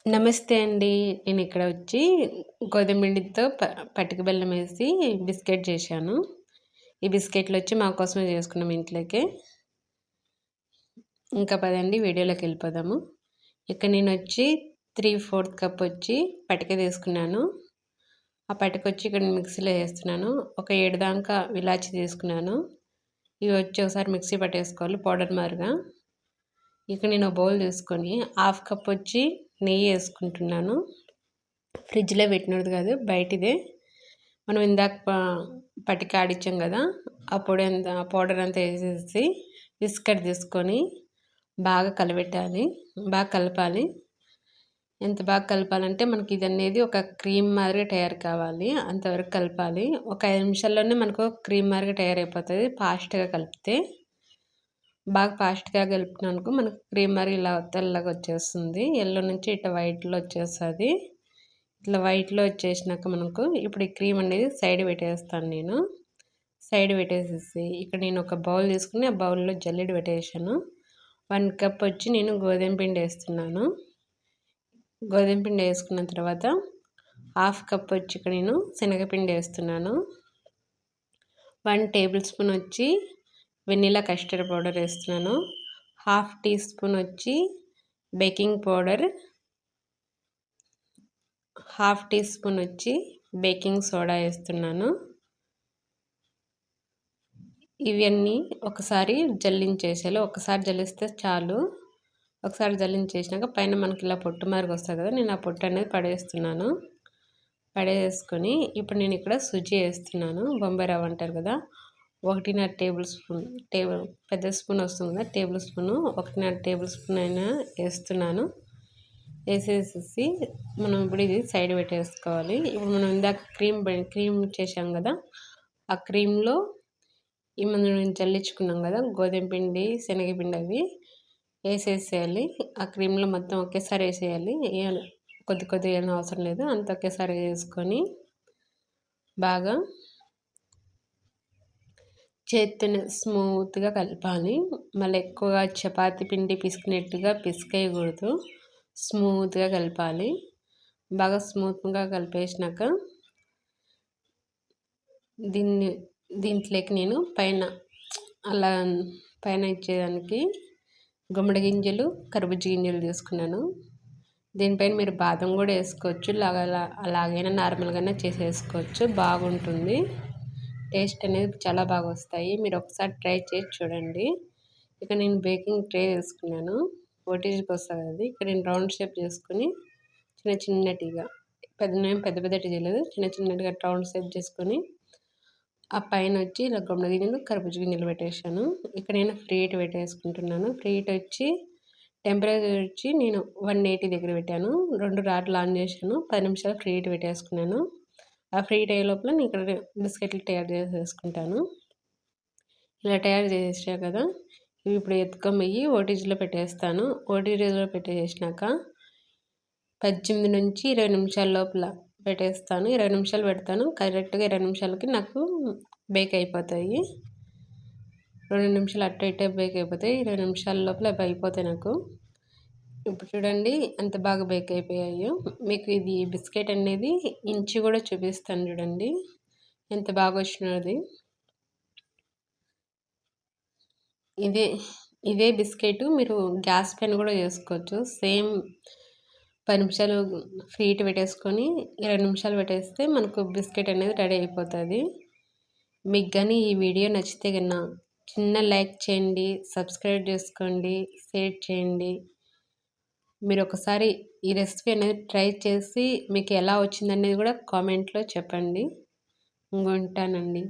నమస్తే అండి. నేనిక్కడ వచ్చి గోధుమ పిండితో పటిక బెల్లం వేసి బిస్కెట్ చేశాను. ఈ బిస్కెట్‌లొచ్చి మా కోసమే చేసుకున్నాం ఇంట్లోకే. ఇంకా పదండి వీడియోలోకెళ్ళిపోదాము. ఇక్కడ నేనొచ్చి 3/4 కప్ వచ్చి పటిక తీసుకున్నాను. ఆ పటికొచ్చి ఇక్కడ మిక్సీలో ఏస్తున్నాను. ఒక 7 దాకా ఇలాచి తీసుకున్నాను. ఇవి వచ్చి ఒకసారి మిక్సీ పట్టేసుకోవాలి పౌడర్ మాదిరిగా. ఇక్కడ నేను బౌల్ తీసుకొని 1/2 కప్ వచ్చి నెయ్యి వేసుకుంటున్నాను. ఫ్రిడ్జ్‌లో పెట్టినది కాదు బయటిదే. మనం ఇందాక పటిక ఆడిచ్చాం కదా, ఆ పౌడర్ అంతా వేసేసి విస్కర్ తీసుకొని బాగా కలబెట్టాలి. బాగా కలపాలి. ఎంత బాగా కలపాలంటే మనకి ఇది అనేది ఒక క్రీమ్ మాదిరిగా తయారు కావాలి. అంతవరకు కలపాలి. ఒక 5 నిమిషాల్లోనే మనకు క్రీమ్ మాదిరిగా తయారైపోతుంది ఫాస్ట్‌గా కలిపితే. బాగా ఫాస్ట్‌గా కలిపినామనుకో మనకు క్రీమ్ మరి ఇలా తెల్లగా వచ్చేస్తుంది. యెల్లో నుంచి ఇట్లా వైట్‌లో వచ్చేస్తుంది. ఇట్లా వైట్‌లో వచ్చేసినాక మనకు ఇప్పుడు ఈ క్రీమ్ అనేది సైడ్ పెట్టేస్తాను నేను. సైడ్ పెట్టేసేసి ఇక్కడ నేను ఒక బౌల్ తీసుకుని ఆ బౌల్‌లో జల్లెడ పెట్టేసాను. 1 కప్ వచ్చి నేను గోధుమ పిండి వేస్తున్నాను. గోధుమ పిండి వేసుకున్న తర్వాత 1/2 కప్ వచ్చి ఇక్కడ నేను శనగపిండి వేస్తున్నాను. 1 టేబుల్ స్పూన్ వచ్చి వెనిలా కస్టర్డ్ పౌడర్ వేస్తున్నాను. 1/2 టీ స్పూన్ వచ్చి బేకింగ్ పౌడర్, 1/2 టీ స్పూన్ వచ్చి బేకింగ్ సోడా వేస్తున్నాను. ఇవన్నీ ఒకసారి జల్లించేసేయాలి. ఒకసారి జల్లిస్తే చాలు. ఒకసారి జల్లించేసినాక పైన మనకి ఇలా పొట్టు మాదిరిగా వస్తుంది కదా, నేను ఆ పొట్టు అనేది పడేస్తున్నాను. పడేసుకొని ఇప్పుడు నేను ఇక్కడ సుజి వేస్తున్నాను. బొంబాయి రవ్వ అంటారు కదా, 1.5 టేబుల్ స్పూన్ పెద్ద స్పూన్ వస్తుంది కదా, టేబుల్ స్పూను 1.5 టేబుల్ స్పూన్ అయినా వేస్తున్నాను. వేసేసి మనం ఇప్పుడు ఇది సైడ్ పెట్టేసుకోవాలి. ఇప్పుడు మనం ఇందాక క్రీమ్ చేసాం కదా, ఆ క్రీమ్లో ఈ మనం జల్లించుకున్నాం కదా గోధుమ పిండి శనగపిండి అవి వేసేసేయాలి. ఆ క్రీమ్లో మొత్తం ఒకేసారి వేసేయాలి. కొద్ది కొద్దిగా ఏమీ అవసరం లేదు, అంత ఒకేసారి వేసుకొని బాగా చేత్తోనే స్మూత్గా కలపాలి. మళ్ళీ ఎక్కువగా చపాతీ పిండి పిసికినట్టుగా పిసికేయకూడదు. స్మూత్గా కలపాలి. బాగా స్మూత్గా కలిపేసినాక దీంట్లోకి నేను పైన ఇచ్చేదానికి గుమ్మడి గింజలు కర్బూజా గింజలు తీసుకున్నాను. దీనిపైన మీరు బాదం కూడా వేసుకోవచ్చు. అలాగైనా నార్మల్గానే చేసేసుకోవచ్చు, బాగుంటుంది. టేస్ట్ అనేది చాలా బాగా వస్తాయి. మీరు ఒకసారి ట్రై చేసి చూడండి. ఇక నేను బేకింగ్ ట్రే వేసుకున్నాను. ఓటీజీకి వస్తుంది అది. ఇక్కడ నేను రౌండ్ షేప్ చేసుకొని చిన్నటిగా పెద్ద చేయలేదు, చిన్నటిగా రౌండ్ షేప్ చేసుకొని ఆ పైన వచ్చి ఇలా గుమ్మడి గింజలు కర్బూజా గింజలు పెట్టేశాను. ఇక్కడ నేను ఫ్రీ హీట్ పెట్టేసుకుంటున్నాను. ఫ్రీ హీట్ వచ్చి టెంపరేచర్ వచ్చి నేను 180 దగ్గర పెట్టాను. 2 రాడ్లు ఆన్ చేశాను. 10 నిమిషాలు ఫ్రీ హీట్ పెట్టేసుకున్నాను. ఆ ఫ్రీ హీట్ అయ్యే లోపల నేను ఇక్కడ బిస్కెట్లు తయారు చేసేసుకుంటాను. ఇలా తయారు చేసేసా కదా, ఇవి ఇప్పుడు ఎత్తుకొని ఓటీజీలో పెట్టేస్తాను. ఓటీజీలో పెట్టేసినాక 18 నుంచి 20 నిమిషాల లోపల పెట్టేస్తాను. 20 నిమిషాలు పెడతాను. కరెక్ట్గా 20 నిమిషాలకి నాకు బేక్ అయిపోతాయి. 2 నిమిషాలు అటు ఇటే బేక్ అయిపోతాయి. 20 నిమిషాల లోపల అవి అయిపోతాయి నాకు. ఇప్పుడు చూడండి ఎంత బాగా బేక్ అయిపోయాయో. మీకు ఇది బిస్కెట్ అనేది ఇంచి కూడా చూపిస్తాను చూడండి ఎంత బాగా వచ్చినది. ఇదే బిస్కెట్ మీరు గ్యాస్ పైన కూడా చేసుకోవచ్చు. సేమ్ 10 నిమిషాలు ఫ్రీ హీట్ పెట్టేసుకొని 20 నిమిషాలు పెట్టేస్తే మనకు బిస్కెట్ అనేది రెడీ అయిపోతుంది. మీకు కానీ ఈ వీడియో నచ్చితే కన్నా చిన్న లైక్ చేయండి, సబ్స్క్రైబ్ చేసుకోండి, షేర్ చేయండి. మీరు ఒకసారి ఈ రెసిపీ అనేది ట్రై చేసి మీకు ఎలా వచ్చిందనేది కూడా కామెంట్లో చెప్పండి. ఉంటానండి.